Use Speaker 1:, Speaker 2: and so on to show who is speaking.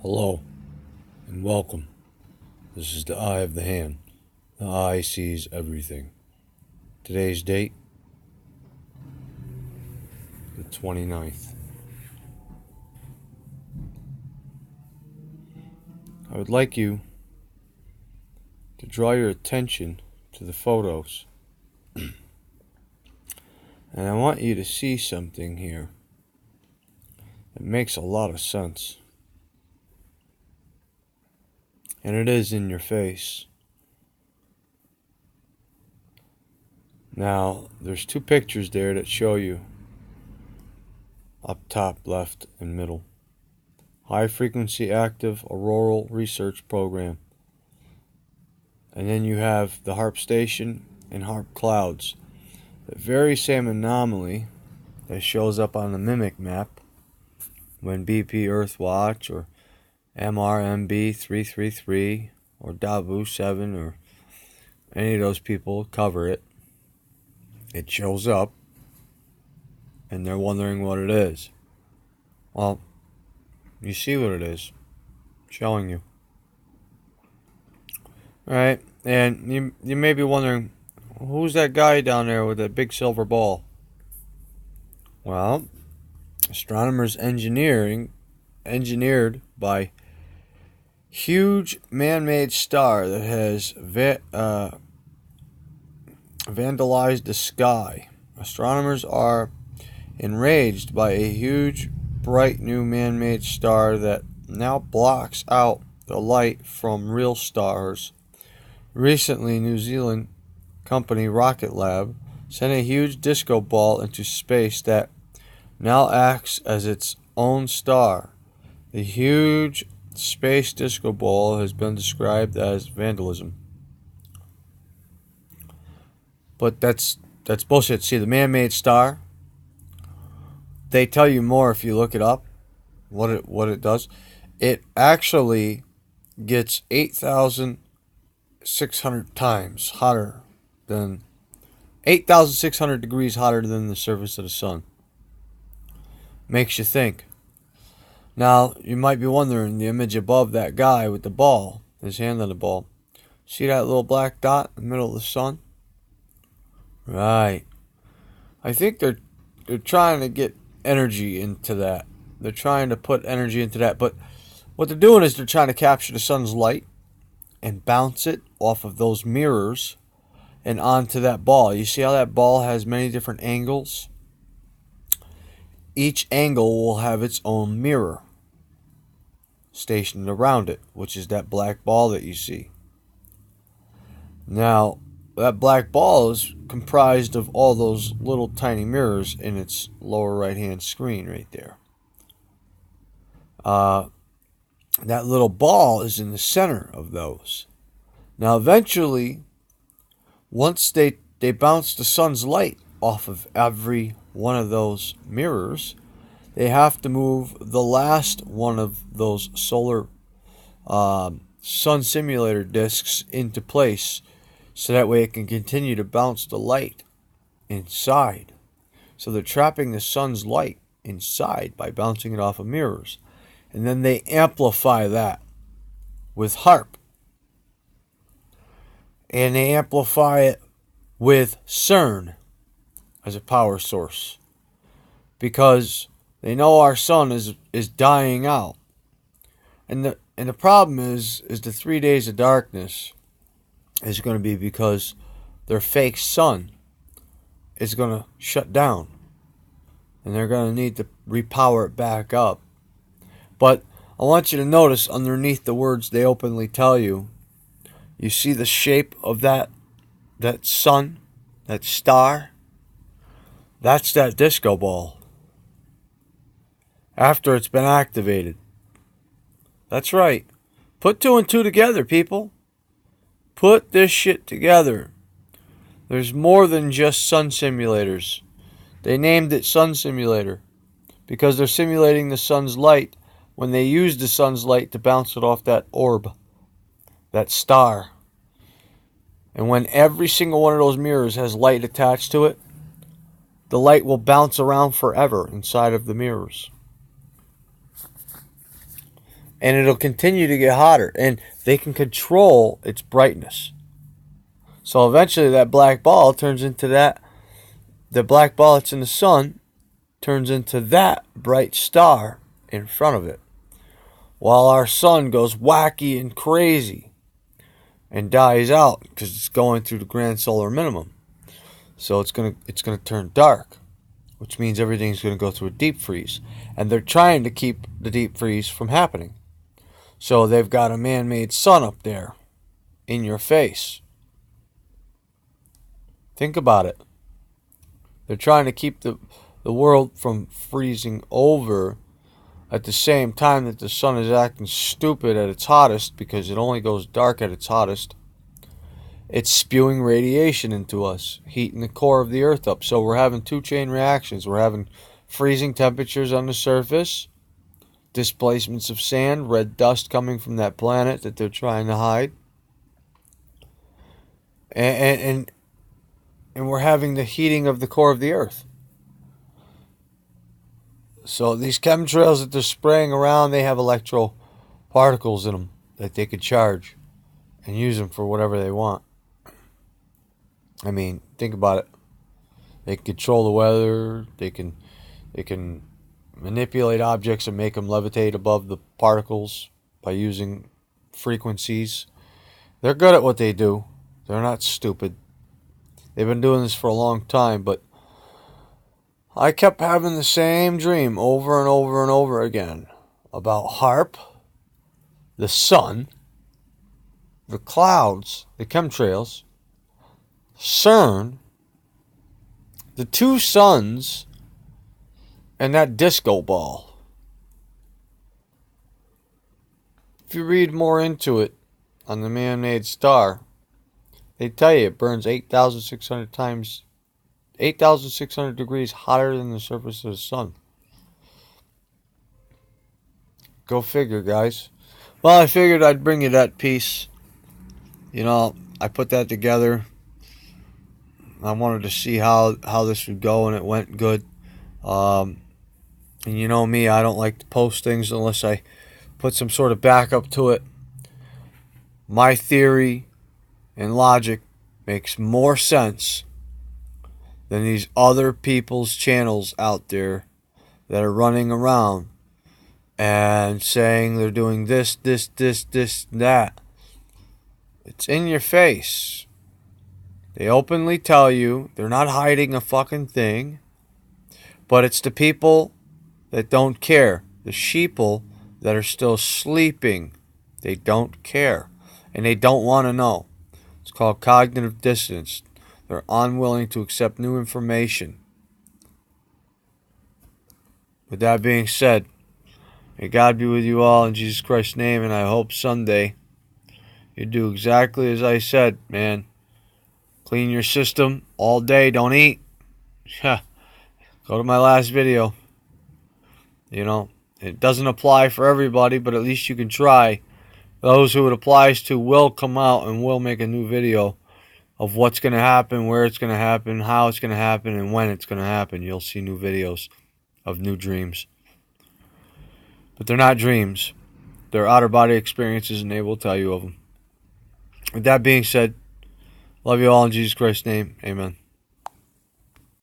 Speaker 1: Hello and welcome. This is the Eye of the Hand. The eye sees everything. Today's date, the 29th. I would like you to draw your attention to the photos. And I want you to see something here that makes a lot of sense. And it is in your face. Now, there's two pictures there that show you up top, left, and middle. High Frequency Active Auroral Research Program. And then you have the HAARP station and HAARP clouds. The very same anomaly that shows up on the Mimic map when BP Earthwatch or MRMB 333 or Dabu 7 or any of those people cover it. It shows up and they're wondering what it is. Well, you see what it is. Showing you. Alright, and you may be wondering, who's that guy down there with that big silver ball? Well, astronomers engineered by huge man-made star that has vandalized the sky. Astronomers are enraged by a huge, bright new man-made star that now blocks out the light from real stars. Recently, New Zealand company Rocket Lab sent a huge disco ball into space that now acts as its own star. The huge space disco ball has been described as vandalism. But that's bullshit. See, the man-made star, they tell you more if you look it up, what it does. It actually gets 8,600 times hotter than 8,600 degrees hotter than the surface of the sun. Makes you think. Now, you might be wondering, the image above that guy with the ball, his hand on the ball. See that little black dot in the middle of the sun? Right. I think they're trying to get energy into that. They're trying to put energy into that. But what they're doing is they're trying to capture the sun's light and bounce it off of those mirrors and onto that ball. You see how that ball has many different angles? Each angle will have its own mirror stationed around it, which is that black ball that you see. Now, that black ball is comprised of all those little tiny mirrors in its lower right hand screen right there. That little ball is in the center of those. Now, eventually, once they bounce the sun's light off of every one of those mirrors, they have to move the last one of those solar sun simulator disks into place so that way it can continue to bounce the light inside. So they're trapping the sun's light inside by bouncing it off of mirrors. And then they amplify that with HAARP. And they amplify it with CERN as a power source. Because they know our sun is dying out. And the problem is the 3 days of darkness is going to be because their fake sun is going to shut down. And they're going to need to repower it back up. But I want you to notice underneath the words they openly tell you, you see the shape of that sun, that star? That's that disco ball. After it's been activated. That's right. Put two and two together, people. Put this shit together. There's more than just sun simulators. They named it Sun Simulator because they're simulating the sun's light when they use the sun's light to bounce it off that orb, that star. And when every single one of those mirrors has light attached to it, the light will bounce around forever inside of the mirrors. and it'll continue to get hotter, and they can control its brightness. So eventually that black ball turns into that, the black ball that's in the sun turns into that bright star in front of it, while our sun goes wacky and crazy and dies out because it's going through the grand solar minimum. So it's gonna turn dark, which means everything's gonna go through a deep freeze, and they're trying to keep the deep freeze from happening. So they've got a man-made sun up there in your face. Think about it. They're trying to keep the world from freezing over at the same time that the sun is acting stupid at its hottest, because it only goes dark at its hottest. It's spewing radiation into us, heating the core of the earth up. So we're having two chain reactions. We're having freezing temperatures on the surface, displacements of sand, red dust coming from that planet that they're trying to hide. And we're having the heating of the core of the earth. So these chemtrails that they're spraying around, they have electroparticles in them that they could charge and use them for whatever they want. I mean, think about it. They can control the weather. They can manipulate objects and make them levitate above the particles by using frequencies. They're good at what they do. They're not stupid. They've been doing this for a long time, but I kept having the same dream over and over and over again about HAARP, the sun, the clouds, the chemtrails, CERN, the two suns, and that disco ball. If you read more into it on the man-made star, they tell you it burns 8,600 degrees hotter than the surface of the sun. Go figure, guys. Well, I figured I'd bring you that piece. You know, I put that together. I wanted to see how this would go, and it went good. And you know me, I don't like to post things unless I put some sort of backup to it. My theory and logic makes more sense than these other people's channels out there that are running around and saying they're doing this, and that. It's in your face. They openly tell you. They're not hiding a fucking thing. But it's the people that don't care. The sheeple that are still sleeping. They don't care. And they don't want to know. It's called cognitive dissonance. They're unwilling to accept new information. With that being said, may God be with you all in Jesus Christ's name, and I hope Sunday you do exactly as I said, man. Clean your system all day. Don't eat. Go to my last video. You know, it doesn't apply for everybody, but at least you can try. Those who it applies to will come out and will make a new video of what's going to happen, where it's going to happen, how it's going to happen, and when it's going to happen. You'll see new videos of new dreams. But they're not dreams. They're outer-body experiences, and they will tell you of them. With that being said, love you all in Jesus Christ's name. Amen.